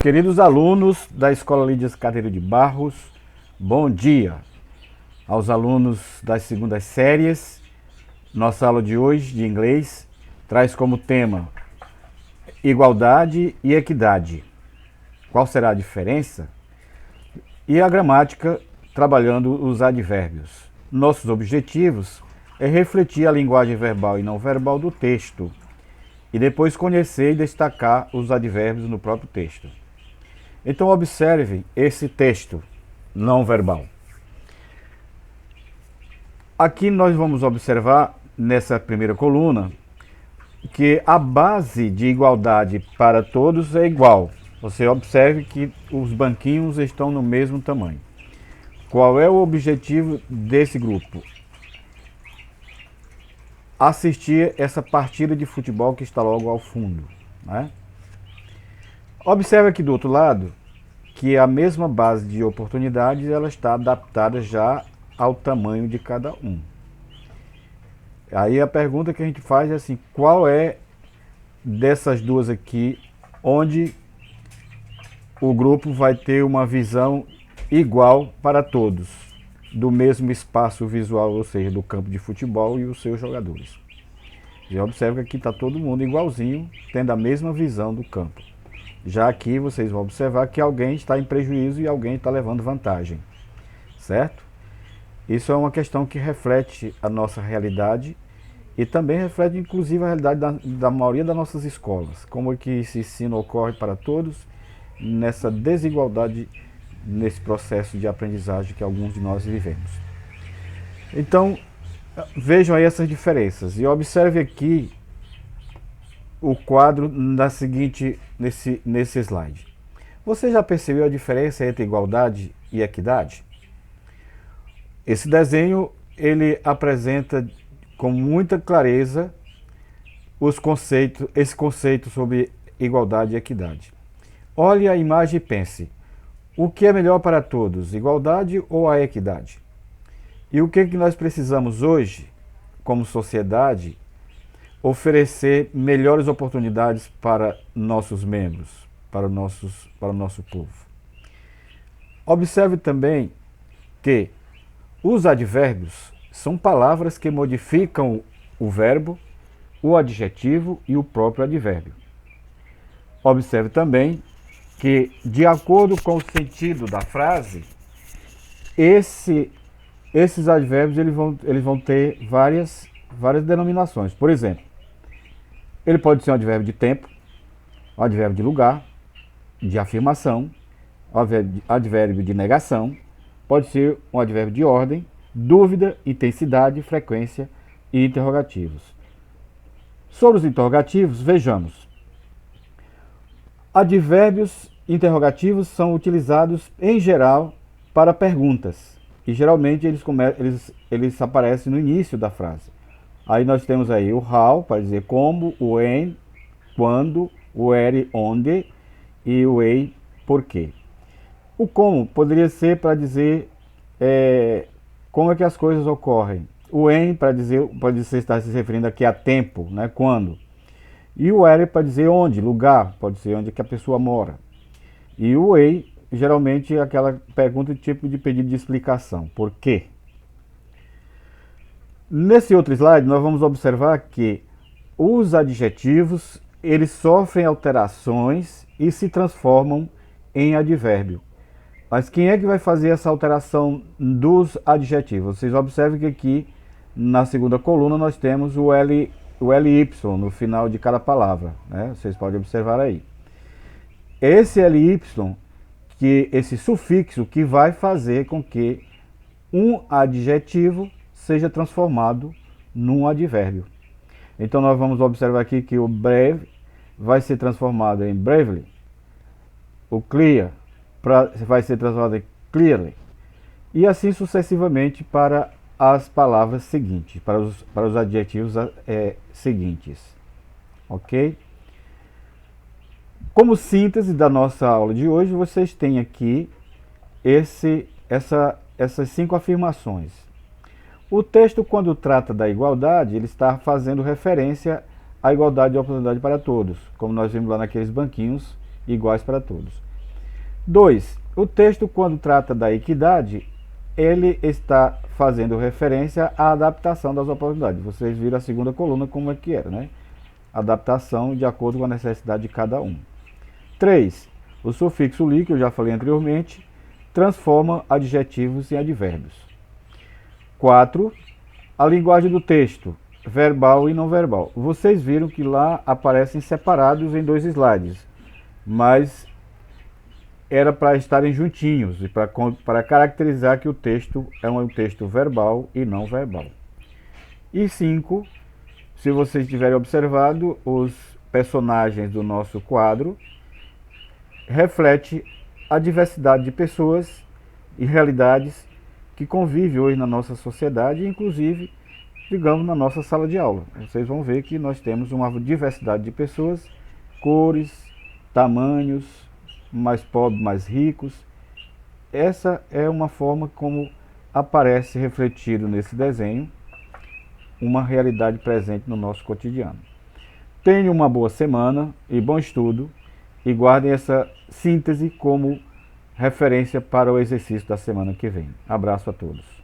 Queridos alunos da Escola Lídias Carneiro de Barros, bom dia. Aos alunos das segundas séries, nossa aula de hoje de inglês traz como tema igualdade e equidade. Qual será a diferença? E a gramática trabalhando os advérbios. Nossos objetivos é refletir a linguagem verbal e não verbal do texto e depois conhecer e destacar os advérbios no próprio texto. Então observem esse texto não verbal. Aqui nós vamos observar, nessa primeira coluna, que a base de igualdade para todos é igual. Você observe que os banquinhos estão no mesmo tamanho. Qual é o objetivo desse grupo? Assistir essa partida de futebol que está logo ao fundo, né? Observe aqui do outro lado que a mesma base de oportunidades ela está adaptada já ao tamanho de cada um. Aí a pergunta que a gente faz é assim, qual é dessas duas aqui onde o grupo vai ter uma visão igual para todos, do mesmo espaço visual, ou seja, do campo de futebol e os seus jogadores. Já observa que aqui está todo mundo igualzinho, tendo a mesma visão do campo. Já aqui vocês vão observar que alguém está em prejuízo e alguém está levando vantagem, certo? Isso é uma questão que reflete a nossa realidade e também reflete inclusive a realidade da maioria das nossas escolas. Como é que esse ensino ocorre para todos nessa desigualdade, nesse processo de aprendizagem que alguns de nós vivemos. Então, vejam aí essas diferenças e observe aqui o quadro nesse slide. Você já percebeu a diferença entre igualdade e equidade? Esse desenho ele apresenta com muita clareza esse conceito sobre igualdade e equidade. Olhe a imagem e pense, o que é melhor para todos, igualdade ou a equidade? E o que nós precisamos hoje, como sociedade, oferecer melhores oportunidades para nossos membros, para o nosso povo. Observe também que os advérbios são palavras que modificam o verbo, o adjetivo e o próprio advérbio. Observe também que, de acordo com o sentido da frase, esses advérbios eles vão ter várias denominações. Por exemplo, ele pode ser um advérbio de tempo, um advérbio de lugar, de afirmação, advérbio de negação, pode ser um advérbio de ordem, dúvida, intensidade, frequência e interrogativos. Sobre os interrogativos, vejamos. Advérbios interrogativos são utilizados em geral para perguntas e geralmente eles aparecem no início da frase. Aí nós temos aí o how, para dizer como, o when, quando, o where, onde, e o way, por quê. O como poderia ser para dizer como é que as coisas ocorrem. O when pode estar se referindo aqui a tempo, né, quando. E o where para dizer onde, lugar, pode ser onde que a pessoa mora. E o way, geralmente é aquela pergunta de tipo de pedido de explicação, por quê. Nesse outro slide, nós vamos observar que os adjetivos, eles sofrem alterações e se transformam em advérbio. Mas quem é que vai fazer essa alteração dos adjetivos? Vocês observem que aqui, na segunda coluna, nós temos o LY no final de cada palavra, né? Vocês podem observar aí. Esse LY, esse sufixo que vai fazer com que um adjetivo seja transformado num advérbio. Então nós vamos observar aqui que o brave vai ser transformado em bravely, o clear vai ser transformado em clearly, e assim sucessivamente para as palavras seguintes, para os adjetivos seguintes. Ok? Como síntese da nossa aula de hoje, vocês têm aqui essas 5 afirmações. O texto, quando trata da igualdade, ele está fazendo referência à igualdade de oportunidade para todos, como nós vimos lá naqueles banquinhos iguais para todos. 2. O texto, quando trata da equidade, ele está fazendo referência à adaptação das oportunidades. Vocês viram a segunda coluna como é que era, né? Adaptação de acordo com a necessidade de cada um. 3. O sufixo li, que eu já falei anteriormente, transforma adjetivos em advérbios. 4. A linguagem do texto, verbal e não verbal. Vocês viram que lá aparecem separados em 2 slides, mas era para estarem juntinhos e para caracterizar que o texto é um texto verbal e não verbal. E 5, se vocês tiverem observado, os personagens do nosso quadro refletem a diversidade de pessoas e realidades que convivem hoje na nossa sociedade, inclusive, digamos, na nossa sala de aula. Vocês vão ver que nós temos uma diversidade de pessoas, cores, tamanhos, mais pobres, mais ricos. Essa é uma forma como aparece refletido nesse desenho uma realidade presente no nosso cotidiano. Tenham uma boa semana e bom estudo e guardem essa síntese como referência para o exercício da semana que vem. Abraço a todos.